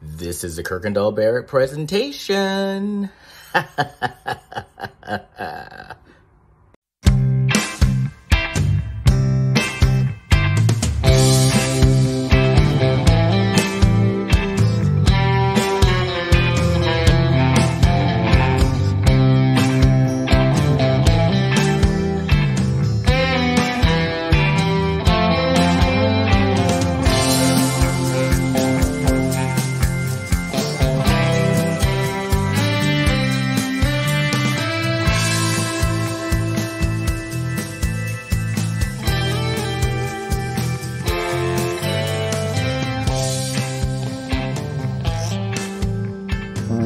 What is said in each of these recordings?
This is a Kirkendall Barrett presentation.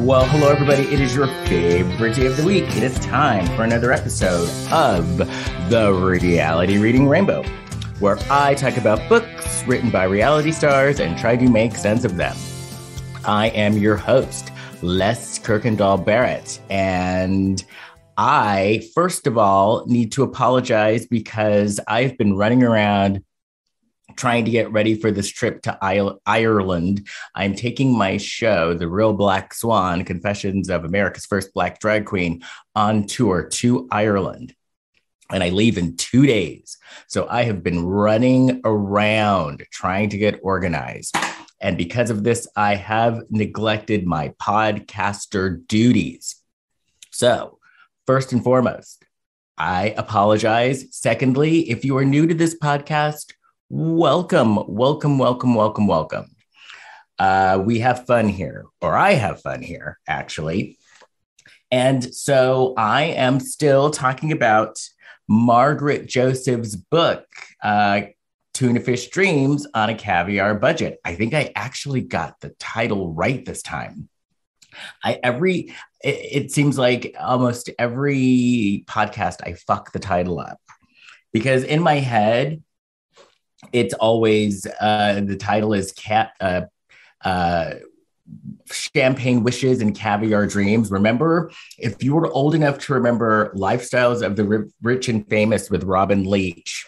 Well, hello, everybody. It is your favorite day of the week. It is time for another episode of The Reality Reading Rainbow, where I talk about books written by reality stars and try to make sense of them. I am your host, Les Kirkendall Barrett, and I, first of all, need to apologize because I've been running around trying to get ready for this trip to Ireland. I'm taking my show, The Real Black Swan, Confessions of America's First Black Drag Queen, on tour to Ireland. And I leave in 2 days. So I have been running around trying to get organized. And because of this, I have neglected my podcaster duties. So first and foremost, I apologize. Secondly, if you are new to this podcast, welcome. We have fun here, or I have fun here, actually. And so I am still talking about Margaret Josephs' book, Tuna Fish Dreams on a Caviar Budget. I think I actually got the title right this time. It seems like almost every podcast I fuck the title up, because in my head, it's always, the title is Champagne Wishes and Caviar Dreams. Remember, if you were old enough to remember Lifestyles of the Rich and Famous with Robin Leach,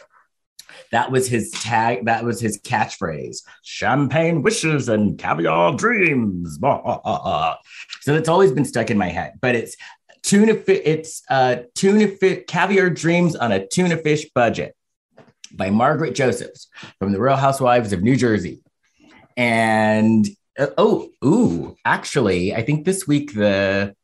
that was his tag, that was his catchphrase, Champagne Wishes and Caviar Dreams. So it's always been stuck in my head, but it's Caviar Dreams on a Tuna Fish Budget by Margaret Josephs from the Real Housewives of New Jersey. And actually, I think this week the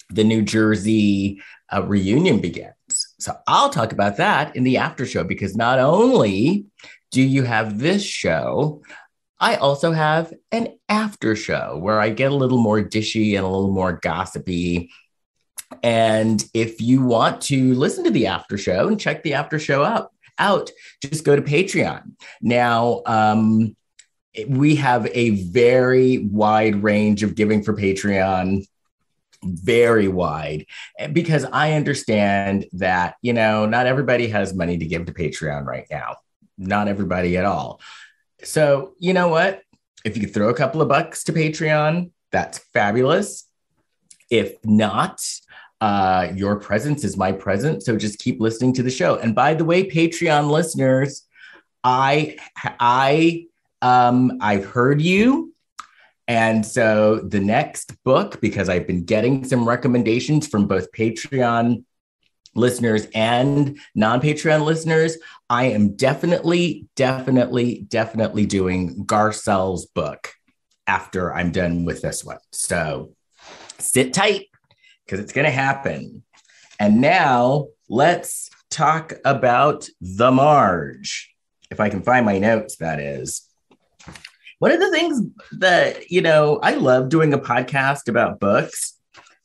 New Jersey reunion begins. So I'll talk about that in the after show, because not only do you have this show, I also have an after show where I get a little more dishy and a little more gossipy. And if you want to listen to the after show and check the after show out, just go to Patreon. Now, we have a very wide range of giving for Patreon, very wide, because I understand that, not everybody has money to give to Patreon right now. Not everybody at all. So you know what? If you could throw a couple of bucks to Patreon, that's fabulous. If not, your presence is my present. So just keep listening to the show. And by the way, Patreon listeners, I've heard you. And so the next book, because I've been getting some recommendations from both Patreon listeners and non-Patreon listeners, I am definitely doing Garcelle's book after I'm done with this one. So sit tight, because it's going to happen. And now let's talk about the Marge. If I can find my notes, that is. One of the things that, I love doing a podcast about books,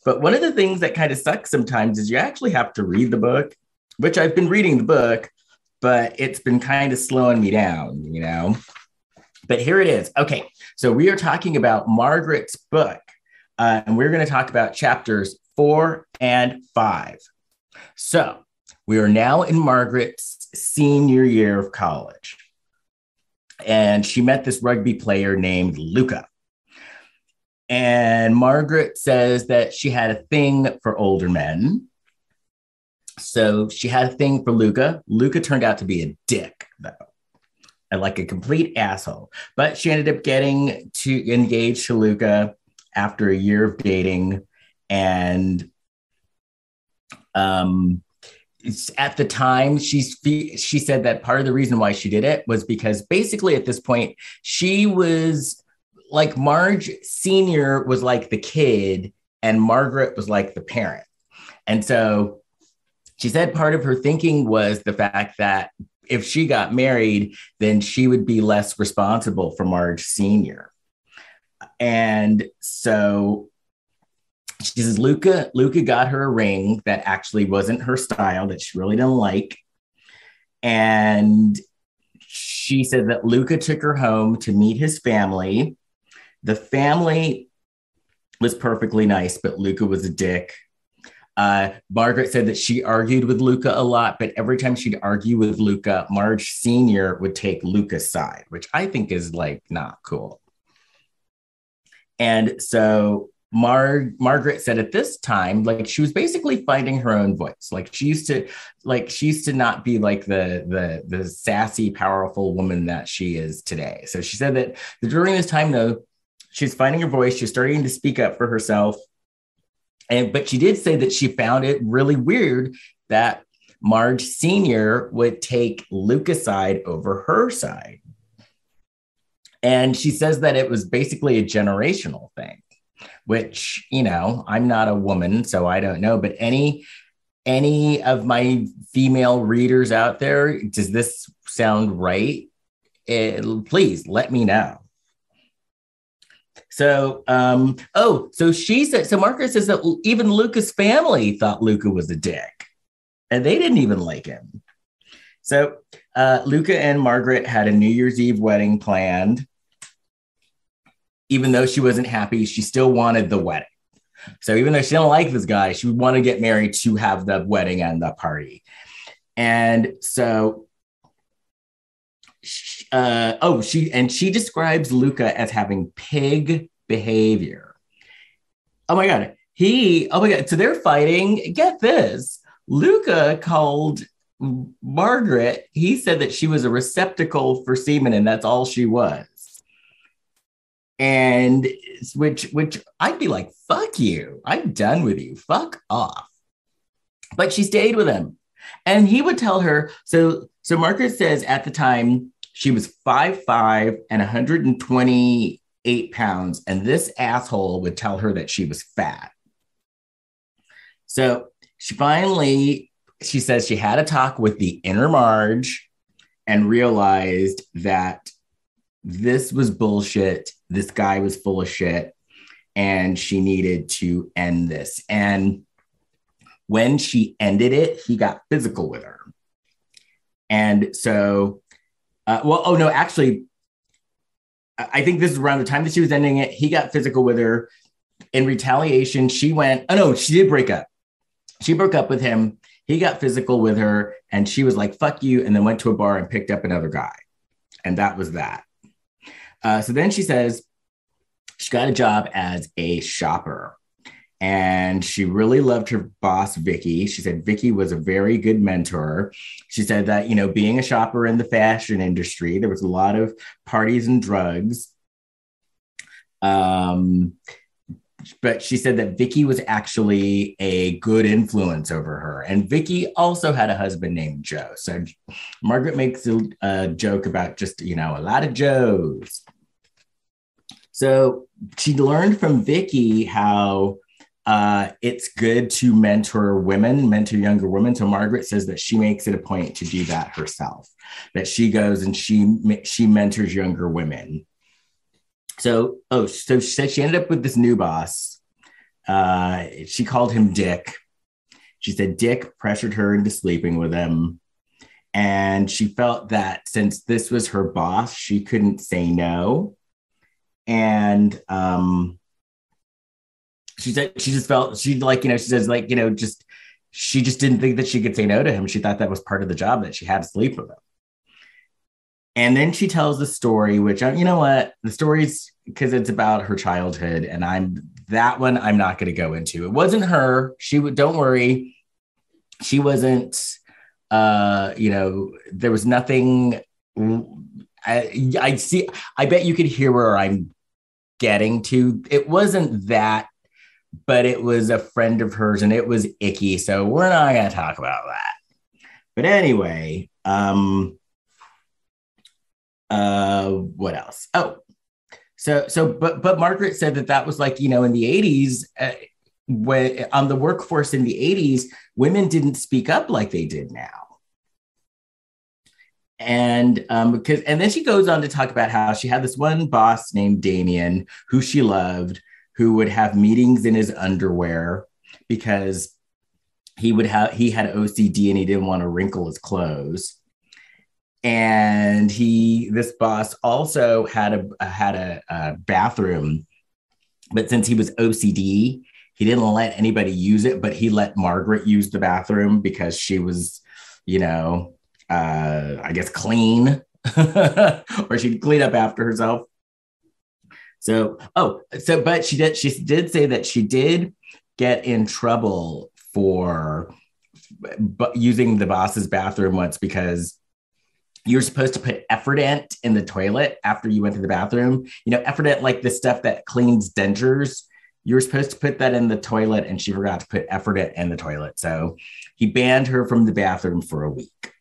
but one of the things that kind of sucks sometimes is you actually have to read the book, which I've been reading the book, but it's been kind of slowing me down, But here it is. Okay, so we are talking about Margaret's book, and we're going to talk about chapters 4 and 5. So we are now in Margaret's senior year of college. And she met this rugby player named Luca. And Margaret says that she had a thing for older men. So she had a thing for Luca. Luca turned out to be a dick, though. like a complete asshole. But she ended up getting to engage to Luca after a year of dating. And at the time, she said that part of the reason why she did it was because basically at this point, she was like Marge Sr. was like the kid and Margaret was like the parent. And so she said part of her thinking was the fact that if she got married, then she would be less responsible for Marge Sr. And so she says Luca got her a ring that actually wasn't her style, that she really didn't like. And she said that Luca took her home to meet his family. The family was perfectly nice, but Luca was a dick. Margaret said that she argued with Luca a lot, but every time she'd argue with Luca, Marge Sr. would take Luca's side, which I think is like not cool. And so Margaret said at this time, like she was basically finding her own voice. Like she used to not be like the sassy, powerful woman that she is today. So she said that during this time, though, she's finding her voice. She's starting to speak up for herself. But she did say that she found it really weird that Marge Sr. would take Luca's side over her side. And she says that it was basically a generational thing, which, you know, I'm not a woman, so I don't know. But any of my female readers out there, does this sound right? Please let me know. So, so she said, so Margaret says that even Luca's family thought Luca was a dick and they didn't even like him. So Luca and Margaret had a New Year's Eve wedding planned. Even though she wasn't happy, she still wanted the wedding. So even though she didn't like this guy, she would want to get married to have the wedding and the party. And so she describes Luca as having pig behavior. Oh my God. So they're fighting. Get this. Luca called Margaret. He said that she was a receptacle for semen and that's all she was. And which I'd be like, fuck you. I'm done with you. Fuck off. But she stayed with him. And he would tell her, so Margaret says at the time, she was 5'5" and 128 pounds, and this asshole would tell her that she was fat. So she says she had a talk with the inner Marge and realized that this was bullshit. This guy was full of shit, and she needed to end this. And when she ended it, he got physical with her. And so actually, I think this is around the time that she was ending it. He got physical with her. In retaliation, she did break up. She broke up with him. He got physical with her, and she was like, fuck you, and then went to a bar and picked up another guy. And that was that. So then she says she got a job as a shopper. And she really loved her boss, Vicky. She said Vicky was a very good mentor. She said that, you know, being a shopper in the fashion industry, there was a lot of parties and drugs. But she said that Vicky was actually a good influence over her. And Vicky also had a husband named Joe. So Margaret makes a joke about just, you know, a lot of Joes. So she learned from Vicky how it's good to mentor younger women. So Margaret says that she makes it a point to do that herself, that she goes and she mentors younger women. So she said she ended up with this new boss. She called him Dick. She said Dick pressured her into sleeping with him. And she felt that since this was her boss, she couldn't say no. And she said she just felt she just didn't think that she could say no to him. She thought that was part of the job, that she had to sleep with him. And then she tells the story, which, you know what, the story's because it's about her childhood, and I'm not going to go into. It wasn't her. Don't worry. She wasn't, there was nothing I see. I bet you could hear where I'm getting to. It wasn't that, but it was a friend of hers and it was icky. So we're not going to talk about that. But anyway, what else? Oh, but Margaret said that was like, in the 80s, when on the workforce in the 80s, women didn't speak up like they did now. And and then she goes on to talk about how she had this one boss named Damien who she loved, who would have meetings in his underwear because he had OCD and he didn't want to wrinkle his clothes. And this boss also had a bathroom, but since he was OCD, he didn't let anybody use it, but he let Margaret use the bathroom because she was, I guess clean, or she'd clean up after herself. But she did say that she did get in trouble for using the boss's bathroom once because you're supposed to put Effordent in the toilet after you went to the bathroom. Effordent, like the stuff that cleans dentures. You were supposed to put that in the toilet, and she forgot to put Effordent in the toilet. So he banned her from the bathroom for a week.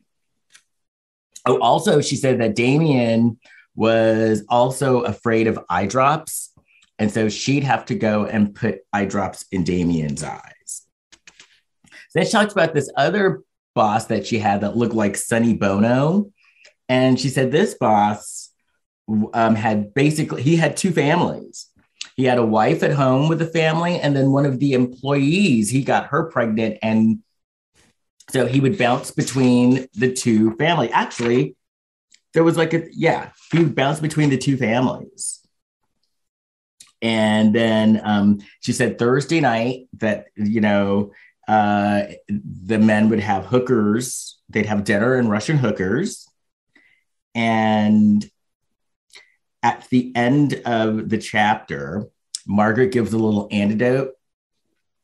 Oh, also, she said that Damien was also afraid of eye drops. And so she'd have to go and put eye drops in Damien's eyes. Then she talks about this other boss that she had that looked like Sonny Bono. And she said this boss he had two families. He had a wife at home with a family, and then one of the employees, he got her pregnant, and so he would bounce between the two families. Actually, there was he would bounce between the two families. And then she said Thursday night that, the men would have hookers. They'd have dinner and Russian hookers. And at the end of the chapter, Margaret gives a little antidote.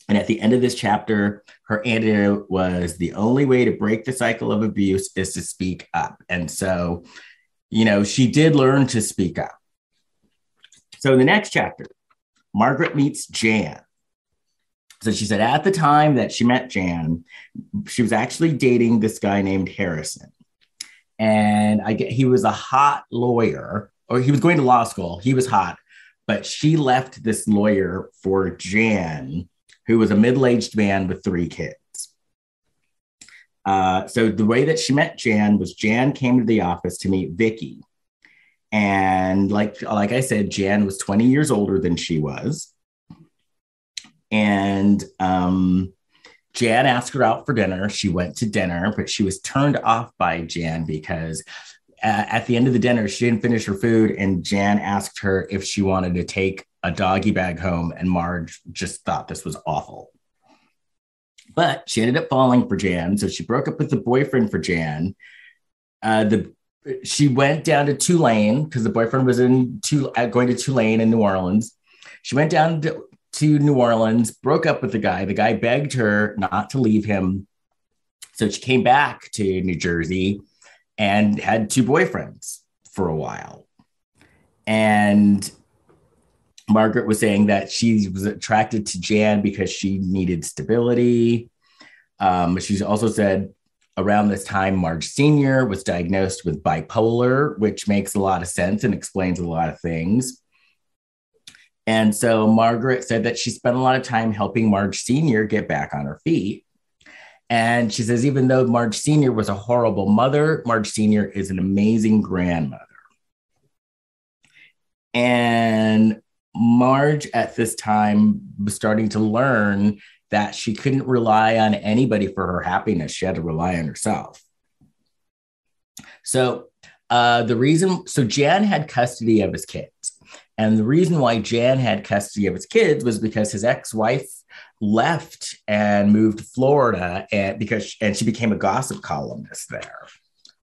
And at the end of this chapter, her antidote was the only way to break the cycle of abuse is to speak up. And so, she did learn to speak up. So in the next chapter, Margaret meets Jan. So she said at the time that she met Jan, she was actually dating this guy named Harrison. And he was a hot lawyer, or he was going to law school. He was hot, but she left this lawyer for Jan, who was a middle-aged man with 3 kids. So the way that she met Jan was Jan came to the office to meet Vicky. And like I said, Jan was 20 years older than she was. And Jan asked her out for dinner. She went to dinner, but she was turned off by Jan because at the end of the dinner, she didn't finish her food. And Jan asked her if she wanted to take a doggy bag home. And Marge just thought this was awful. But she ended up falling for Jan. So she broke up with the boyfriend for Jan. She went down to Tulane because the boyfriend was going to Tulane in New Orleans. She went down to New Orleans, broke up with the guy. The guy begged her not to leave him. So she came back to New Jersey and had 2 boyfriends for a while. And Margaret was saying that she was attracted to Jan because she needed stability. She also said around this time, Marge Sr. was diagnosed with bipolar, which makes a lot of sense and explains a lot of things. And so Margaret said that she spent a lot of time helping Marge Sr. get back on her feet. And she says, even though Marge Sr. was a horrible mother, Marge Sr. is an amazing grandmother. And Marge at this time was starting to learn that she couldn't rely on anybody for her happiness. She had to rely on herself. So Jan had custody of his kids. And the reason why Jan had custody of his kids was because his ex-wife left and moved to Florida and she became a gossip columnist there.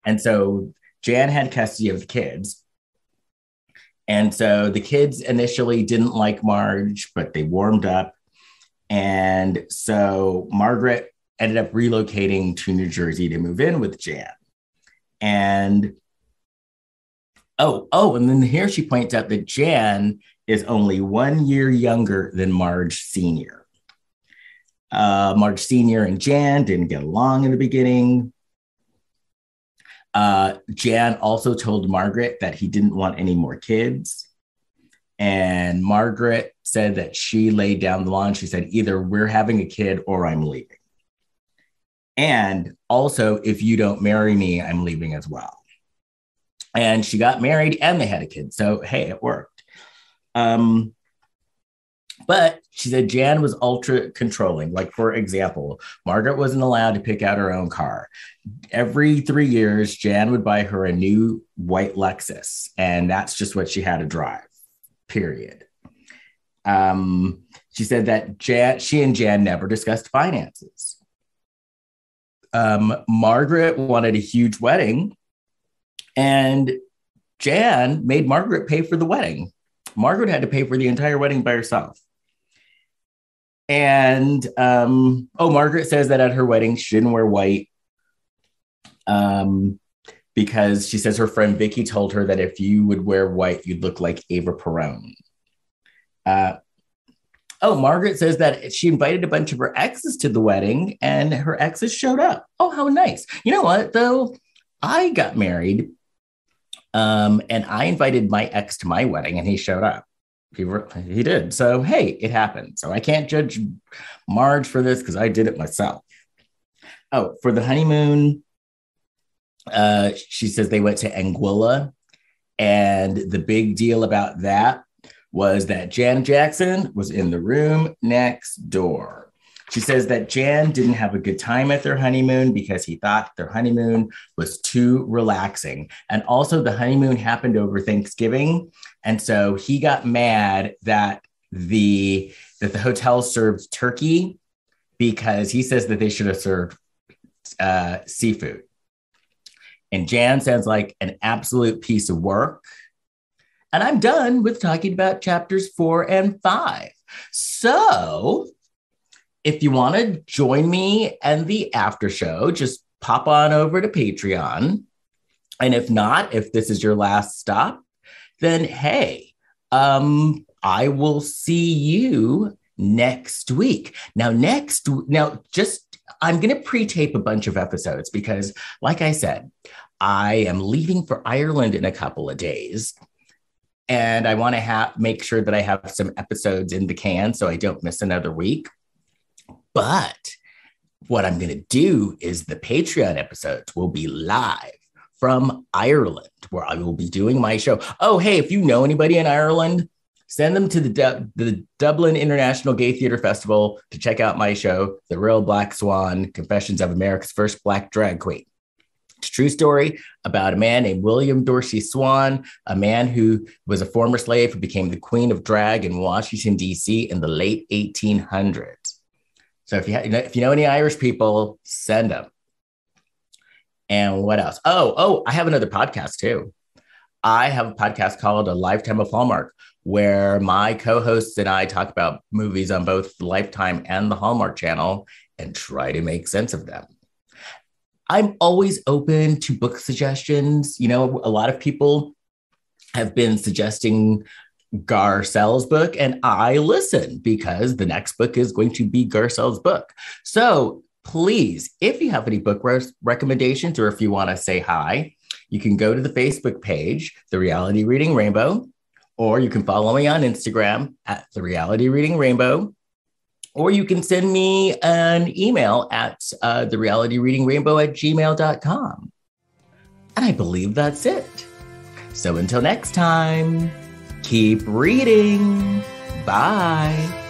And so Jan had custody of the kids. And so the kids initially didn't like Marge, but they warmed up. And so Margaret ended up relocating to New Jersey to move in with Jan. And And then here she points out that Jan is only 1 year younger than Marge Sr. Marge Sr. and Jan didn't get along in the beginning. Jan also told Margaret that he didn't want any more kids. And Margaret said that she laid down the law and she said, either we're having a kid or I'm leaving. And also, if you don't marry me, I'm leaving as well. And she got married and they had a kid. So, hey, it worked. But she said Jan was ultra controlling. Like, for example, Margaret wasn't allowed to pick out her own car. Every 3 years, Jan would buy her a new white Lexus. And that's just what she had to drive, period. She said that she and Jan never discussed finances. Margaret wanted a huge wedding, and Jan made Margaret pay for the wedding. Margaret had to pay for the entire wedding by herself. And, Margaret says that at her wedding, she didn't wear white because she says her friend Vicky told her that if you would wear white, you'd look like Ava Perón. Margaret says that she invited a bunch of her exes to the wedding and her exes showed up. Oh, how nice. You know what, though? I got married and I invited my ex to my wedding and he showed up. He did. So, hey, it happened. So I can't judge Marge for this because I did it myself. For the honeymoon, she says they went to Anguilla. And the big deal about that was that Jan Jackson was in the room next door. She says that Jan didn't have a good time at their honeymoon because he thought their honeymoon was too relaxing. And also the honeymoon happened over Thanksgiving. And so he got mad that the hotel served turkey because he says that they should have served seafood. And Jan sounds like an absolute piece of work. And I'm done with talking about chapters 4 and 5. So if you want to join me and the after show, just pop on over to Patreon. And if not, if this is your last stop, then hey, I will see you next week. I'm going to pre-tape a bunch of episodes because, like I said, I am leaving for Ireland in a couple of days. And I want to make sure that I have some episodes in the can so I don't miss another week. But what I'm going to do is the Patreon episodes will be live from Ireland, where I will be doing my show. Oh, hey, if you know anybody in Ireland, send them to the Dublin International Gay Theatre Festival to check out my show, The Real Black Swan, Confessions of America's First Black Drag Queen. It's a true story about a man named William Dorsey Swan, a man who was a former slave who became the queen of drag in Washington, D.C. in the late 1800s. So if you know any Irish people, send them. And what else? I have another podcast too. I have a podcast called A Lifetime of Hallmark, where my co-hosts and I talk about movies on both Lifetime and the Hallmark Channel and try to make sense of them. I'm always open to book suggestions. You know, a lot of people have been suggesting Garcelle's book, and I listen because the next book is going to be Garcelle's book. So please, if you have any book recommendations or if you want to say hi, you can go to the Facebook page, The Reality Reading Rainbow, or you can follow me on Instagram at The Reality Reading Rainbow, or you can send me an email at therealityreadingrainbow@gmail.com. And I believe that's it. So until next time, keep reading. Bye.